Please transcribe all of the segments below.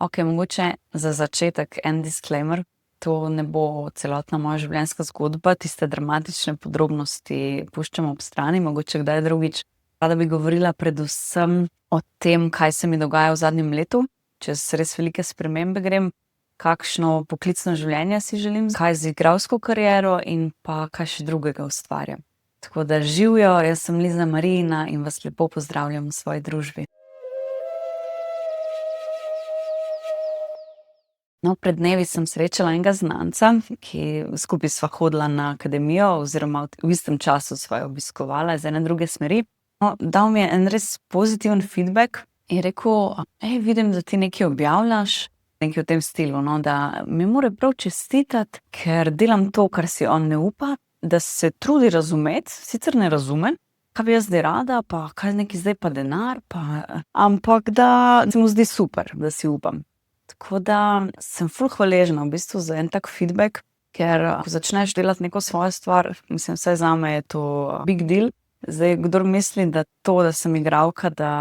Ok, mogoče za začetek en disclaimer. To ne bo celotna moja življenjska zgodba, tiste dramatične podrobnosti puščam ob strani, mogoče kdaj drugič. Rada bi govorila predvsem o tem, kaj se mi dogaja v zadnjem letu, čez res velike spremembe grem, kakšno poklicno življenje si želim, kaj z igralsko kariero in pa kaj še drugega ustvarjam. Tako da živjo, jaz sem Liza Marijina in vas lepo pozdravljam v svoji družbi. No, pred dnevi sem srečala enega znanca, ki skupaj sva hodila na akademijo oziroma v istem času sva jo obiskovala iz ene druge smeri. No, dal mi je en res pozitiven feedback in rekel: vidim, da ti nekaj objavljaš." Nekaj v tem stilu, no, da mi mora prav čestitati, ker delam to, kar si on ne upa, da se trudi razumeti, sicer ne razume, kaj bi jaz zdaj rada, pa kaj nekaj zdaj pa denar, ampak da se mu zdi super, da si upam. Tako da sem ful hvaležna v bistvu za en tak feedback, ker ko začneš delati neko svojo stvar, mislim, vsaj zame je to big deal. Zdaj, kdor misli, da to, da sem igralka, da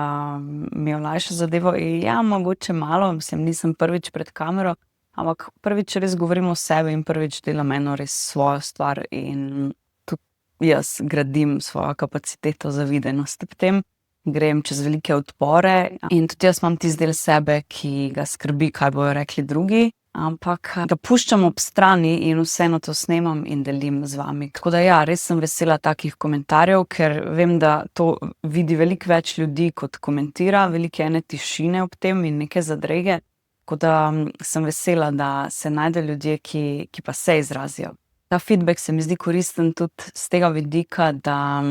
mi olajša zadevo, ja, mogoče malo, mislim, nisem prvič pred kamero, ampak prvič res govorim o sebi in prvič delam eno res svojo stvar in tudi jaz gradim svojo kapaciteto za videnost. Ob tem grem čez velike odpore in tudi jaz imam tisti del sebe, ki ga skrbi, kaj bojo rekli drugi, ampak ga puščam ob strani in vseeno to snemam in delim z vami. Tako da ja, res sem vesela takih komentarjev, ker vem, da to vidi veliko več ljudi, kot komentira, veliko ene tišine ob tem in neke zadrege. Tako da sem vesela, da se najde ljudje, ki pa se izrazijo. Ta feedback se mi zdi koristen tudi z tega vidika, da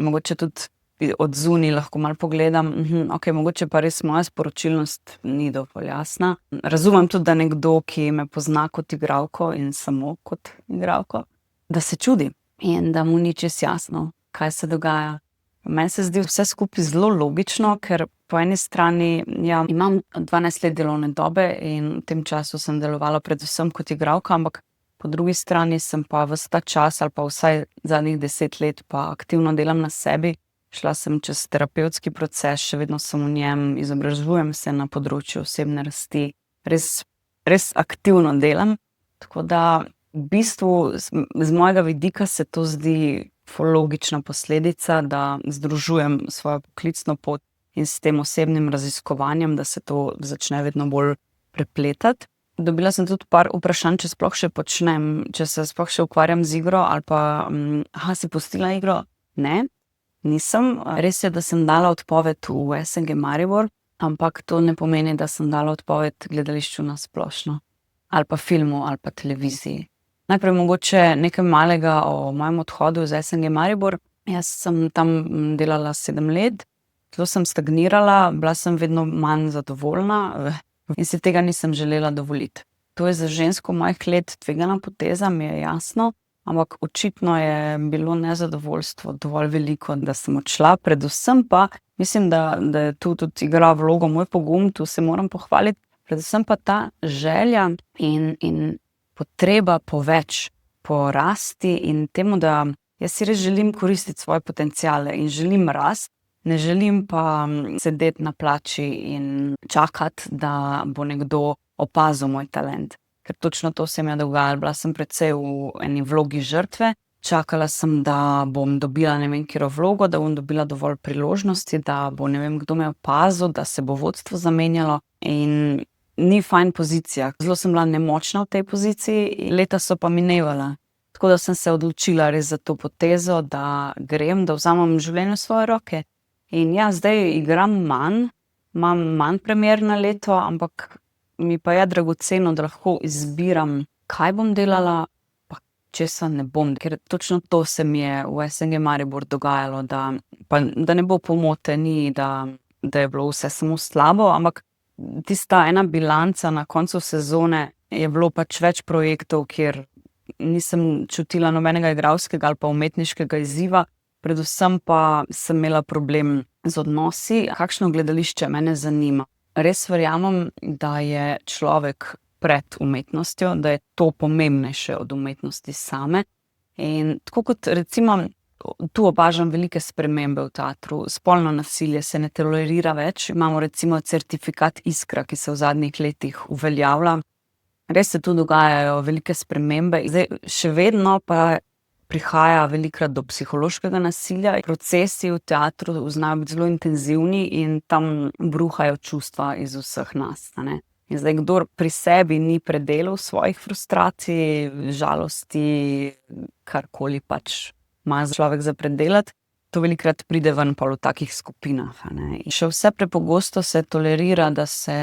mogoče tudi od zunaj lahko malo pogledam, ok, mogoče pa res moja sporočilnost ni dovolj jasna. Razumem tudi, da nekdo, ki me pozna kot igralko in samo kot igralko, da se čudi in da mu ni čisto jasno, kaj se dogaja. Meni se zdi vse skupaj zelo logično, ker po eni strani, ja, imam 12 let delovne dobe in v tem času sem delovala predvsem kot igralka, ampak po drugi strani sem pa ves ta čas ali pa vsaj zadnjih 10 let pa aktivno delam na sebi. Šla sem čez terapevtski proces, še vedno sem v njem, izobražujem se na področju osebne rasti, res aktivno delam. Tako da v bistvu z mojega vidika se to zdi ful logična posledica, da združujem svojo poklicno pot in s tem osebnim raziskovanjem, da se to začne vedno bolj prepletati. Dobila sem tudi par vprašanj, če sploh še počnem, če se sploh še ukvarjam z igro ali pa, si pustila igro? Ne. Nisem. Res je, da sem dala odpoved v SNG Maribor, ampak to ne pomeni, da sem dala odpoved gledališču na splošno. Ali pa filmu, ali pa televiziji. Najprej mogoče nekaj malega o mojem odhodu iz SNG Maribor. Jaz sem tam delala 7 let, zelo sem stagnirala, bila sem vedno manj zadovoljna in si tega nisem želela dovoliti. To je za žensko mojih let tvegana poteza, mi je jasno. Ampak očitno je bilo nezadovoljstvo dovolj veliko, da sem odšla. Predvsem pa, mislim, da je tu tudi igrala vlogo moj pogum, tu se moram pohvaliti. Predvsem pa ta želja in potreba po več, po rasti in temu, da jaz si res želim koristiti svoje potenciale in želim rast, ne želim pa sedeti na plači in čakati, da bo nekdo opazil moj talent. Ker točno to se mi je dogajalo. Bila sem precej v eni vlogi žrtve, čakala sem, da bom dobila ne vem katero vlogo, da bom dobila dovolj priložnosti, da bo ne vem kdo me opazil, da se bo vodstvo zamenjalo in ni fajn pozicija. Zelo sem bila nemočna v tej poziciji, leta so pa minevala. Tako da sem se odločila res za to potezo, da grem, da vzamem življenje v svoje roke. In ja, zdaj igram manj, imam manj premier na leto, ampak mi pa je dragoceno, da lahko izbiram, kaj bom delala, pa česa ne bom. Ker točno to se mi je v SNG Maribor dogajalo, da ne bo pomote, ni, da je bilo vse samo slabo, ampak tista ena bilanca na koncu sezone je bilo pač več projektov, kjer nisem čutila nobenega igralskega ali pa umetniškega izziva, predvsem pa sem imela problem z odnosi, kakšno gledališče mene zanima. Res verjamem, da je človek pred umetnostjo, da je to pomembnejše od umetnosti same. In tako kot recimo tu opažam velike spremembe v teatru. Spolno nasilje se ne tolerira več. Imamo recimo certifikat Iskra, ki se v zadnjih letih uveljavlja. Res se tu dogajajo velike spremembe. Zdaj, še vedno pa prihaja velikokrat do psihološkega nasilja. Procesi v teatru znajo biti zelo intenzivni in tam bruhajo čustva iz vseh nas, a ne. In zdaj, kdor pri sebi ni predelal svojih frustracij, žalosti, karkoli pač ima človek za predelati, to velikokrat pride ven pol v takih skupinah, a ne. In še vse prepogosto se tolerira, da se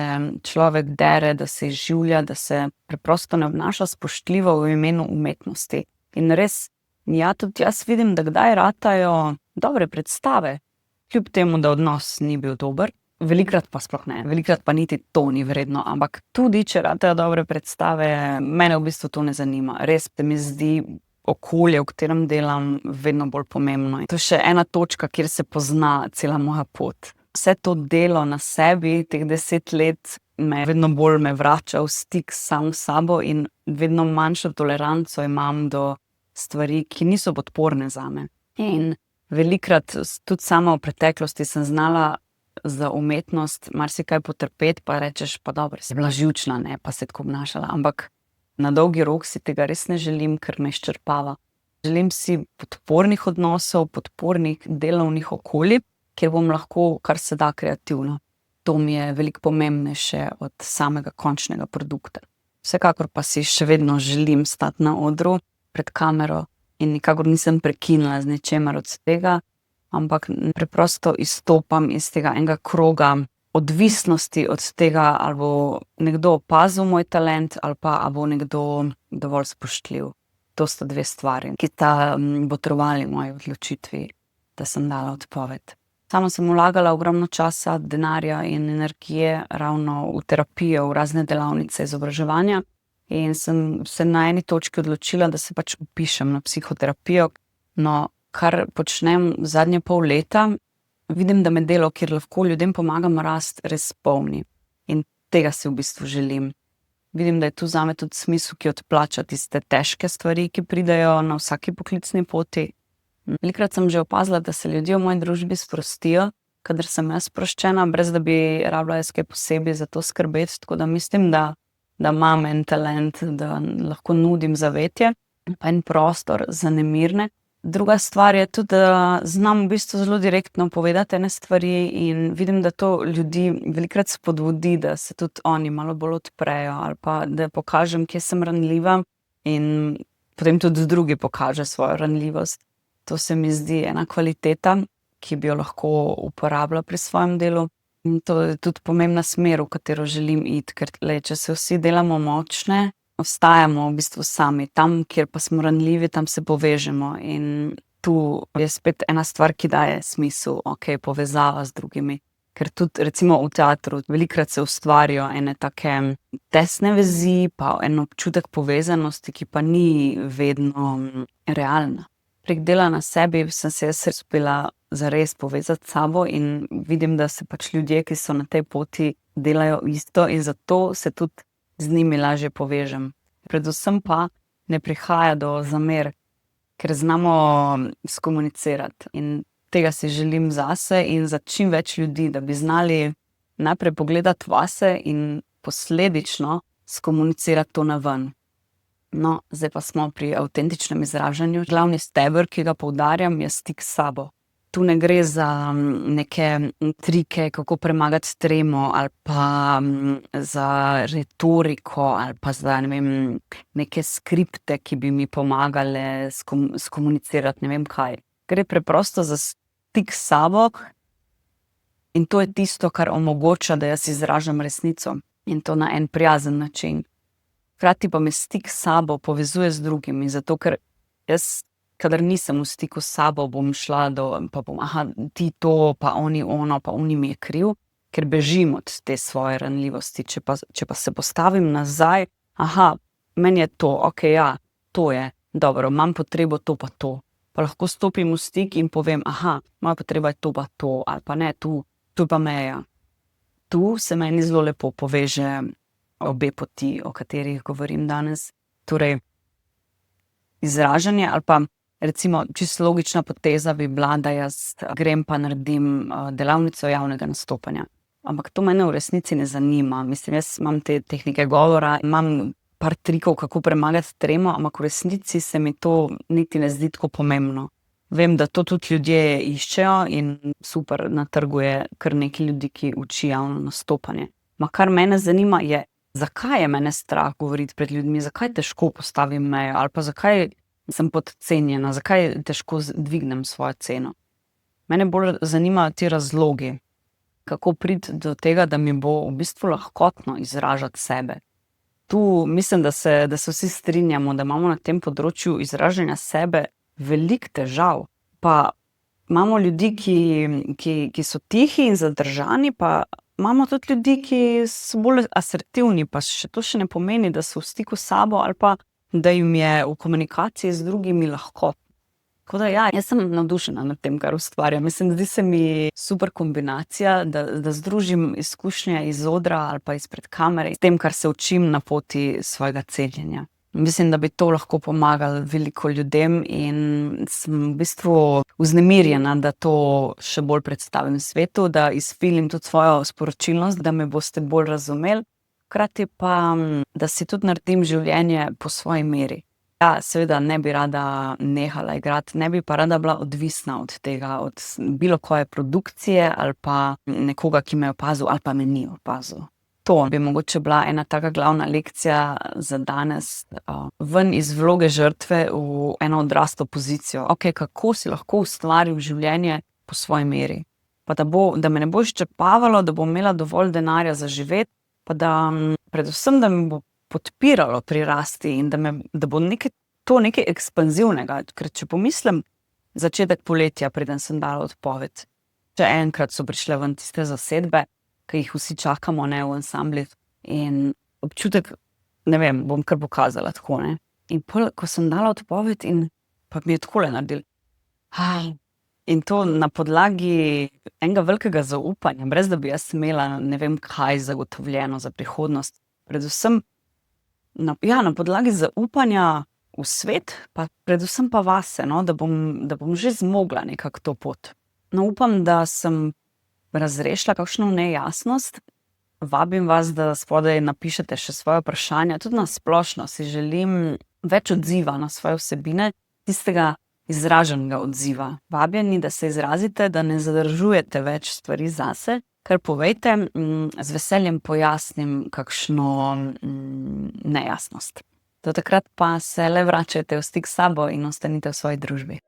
človek dere, da se izživlja, da se preprosto ne obnaša spoštljivo v imenu umetnosti. In res, ja, tudi jaz vidim, da kdaj ratajo dobre predstave, kljub temu, da odnos ni bil dober. Velikokrat pa sploh ne, velikokrat pa niti to ni vredno, ampak tudi, če ratajo dobre predstave, mene v bistvu to ne zanima. Res se mi zdi okolje, v katerem delam, vedno bolj pomembno. To je še ena točka, kjer se pozna cela moja pot. Vse to delo na sebi, teh 10 let, vedno bolj me vrača v stik sam s sabo in vedno manjšo toleranco imam do stvari, ki niso podporne zame. In velikokrat, tudi sama v preteklosti, sem znala za umetnost marsikaj potrpeti, pa rečeš, pa dobro, si bila živčna, ne, pa se tako obnašala, ampak na dolgi rok si tega res ne želim, ker me izčrpava. Želim si podpornih odnosov, podpornih delovnih okolij, kjer bom lahko kar se da kreativno. To mi je veliko pomembnejše od samega končnega produkta. Vsekakor pa si še vedno želim stati na odru pred kamero in nikakor nisem prekinila z ničemer od tega, ampak preprosto izstopam iz tega enega kroga odvisnosti od tega, ali bo nekdo opazil moj talent ali pa ali bo nekdo dovolj spoštljiv. To sta dve stvari, ki sta botrovali moji odločitvi, da sem dala odpoved. Sama sem vlagala ogromno časa, denarja in energije ravno v terapijo, v razne delavnice izobraževanja in sem se na eni točki odločila, da se pač vpišem na psihoterapijo. No, kar počnem zadnje pol leta, vidim, da me delo, kjer lahko ljudem pomagam rasti, res polni. In tega si v bistvu želim. Vidim, da je tu zame tudi smisel, ki odplača tiste težke stvari, ki pridejo na vsaki poklicni poti. Velikokrat sem že opazila, da se ljudje v moji družbi sprostijo, kadar sem jaz sproščena, brez da bi rabila jaz kaj posebej za to skrbeti. Tako da mislim, da imam en talent, da lahko nudim zavetje, pa en prostor za nemirne. Druga stvar je tudi, da znam v bistvu zelo direktno povedati ene stvari in vidim, da to ljudi velikokrat spodbudi, da se tudi oni malo bolj odprejo ali pa da pokažem, kje sem ranljiva in potem tudi drugi pokaže svojo ranljivost. To se mi zdi ena kvaliteta, ki bi jo lahko uporabila pri svojem delu. In to je tudi pomembna smer, v katero želim iti, ker če se vsi delamo močne, ostajamo v bistvu sami. Tam, kjer pa smo ranljivi, tam se povežemo in tu je spet ena stvar, ki daje smisel, povezava z drugimi. Ker tudi recimo v teatru velikokrat se ustvarijo ene take tesne vezi, pa en občutek povezanosti, ki pa ni vedno realna. Prek dela na sebi sem se jaz uspela zares povezati s sabo in vidim, da se pač ljudje, ki so na tej poti, delajo isto in zato se tudi z njimi lažje povežem. Predvsem pa ne prihaja do zamer, ker znamo skomunicirati in tega si želim zase in za čim več ljudi, da bi znali najprej pogledati vase in posledično skomunicirati to naven. No, zdaj pa smo pri avtentičnem izražanju. Glavni steber, ki ga poudarjam, je stik s sabo. Tu ne gre za neke trike, kako premagati tremo ali pa za retoriko ali pa za, ne vem, neke skripte, ki bi mi pomagale skomunicirati ne vem kaj. Gre preprosto za stik s sabo in to je tisto, kar omogoča, da jaz izražam resnico in to na en prijazen način. Hkrati pa me stik s sabo povezuje z drugimi, zato ker jaz, kadar nisem v stiku s sabo, bom šla pa bom, ti to, pa oni ono, pa oni mi je kriv, ker bežim od te svoje ranljivosti. Če pa se postavim nazaj, meni je to, ja, to je, dobro, imam potrebo to pa to. Pa lahko stopim v stik in povem, moja potreba je to pa to, ali pa ne, tu je pa meja. Tu se meni zelo lepo poveže obe poti, o katerih govorim danes. Torej, izražanje ali pa Recimo, čisto logična poteza bi bila, da jaz grem pa naredim delavnico javnega nastopanja. Ampak to mene v resnici ne zanima. Mislim, jaz imam te tehnike govora, imam par trikov, kako premagati tremo, ampak v resnici se mi to niti ne zdi tako pomembno. Vem, da to tudi ljudje iščejo in super, na trgu je kar nekaj ljudi, ki uči javno nastopanje. Ma kar mene zanima je, zakaj je mene strah govoriti pred ljudmi, zakaj težko postavim mejo ali pa zakaj sem podcenjena, zakaj težko dvignem svojo ceno. Mene bolj zanimajo ti razlogi, kako priti do tega, da mi bo v bistvu lahkotno izražati sebe. Tu mislim, da se vsi strinjamo, da imamo na tem področju izražanja sebe veliko težav. Pa imamo ljudi, ki so tihi in zadržani, pa imamo tudi ljudi, ki so bolj asertivni, pa to še ne pomeni, da so v stiku s sabo ali pa da jim je v komunikaciji z drugimi lahko. Tako da ja, jaz sem navdušena nad tem, kar ustvarjam. Mislim, zdi se mi super kombinacija, da združim izkušnje iz odra ali pa izpred kamere s tem, kar se učim na poti svojega celjenja. Mislim, da bi to lahko pomagalo veliko ljudem in sem v bistvu vznemirjena, da to še bolj predstavim svetu, da izpilim tudi svojo sporočilnost, da me boste bolj razumeli, hkrati pa, da si tudi naredim življenje po svoji meri. Ja, seveda ne bi rada nehala igrati, ne bi pa rada bila odvisna od tega, od bilo koje produkcije ali pa nekoga, ki me je opazil ali pa me ni opazil. To bi mogoče bila ena taka glavna lekcija za danes, ven iz vloge žrtve v eno odraslo pozicijo. Okej, kako si lahko ustvaril življenje po svoji meri? Pa da me ne bo izčrpavalo, da bom imela dovolj denarja za živeti, pa predvsem, da me bo podpiralo pri rasti in da bo to nekaj ekspanzivnega. Ker če pomislim, začetek poletja, preden sem dala odpoved, še enkrat so prišle ven tiste zasedbe, ki jih vsi čakamo, ne, v ansamblih. In občutek, ne vem, bom kar pokazala tako, ne. In pol, ko sem dala odpoved in pa mi je takole naredilo. In to na podlagi enega velikega zaupanja, brez da bi jaz imela ne vem kaj zagotovljeno za prihodnost. Predvsem na podlagi zaupanja v svet, pa predvsem pa vase, no, da bom že zmogla nekako to pot. No, upam, da sem razrešila kakšno nejasnost. Vabim vas, da spodaj napišete še svoje vprašanja. Tudi na splošno si želim več odziva na svoje vsebine, tistega izraženega odziva. Vabljeni, da se izrazite, da ne zadržujete več stvari zase, kar povejte, z veseljem pojasnim kakšno nejasnost. Do takrat pa se le vračajte v stik s sabo in ostanite v svoji družbi.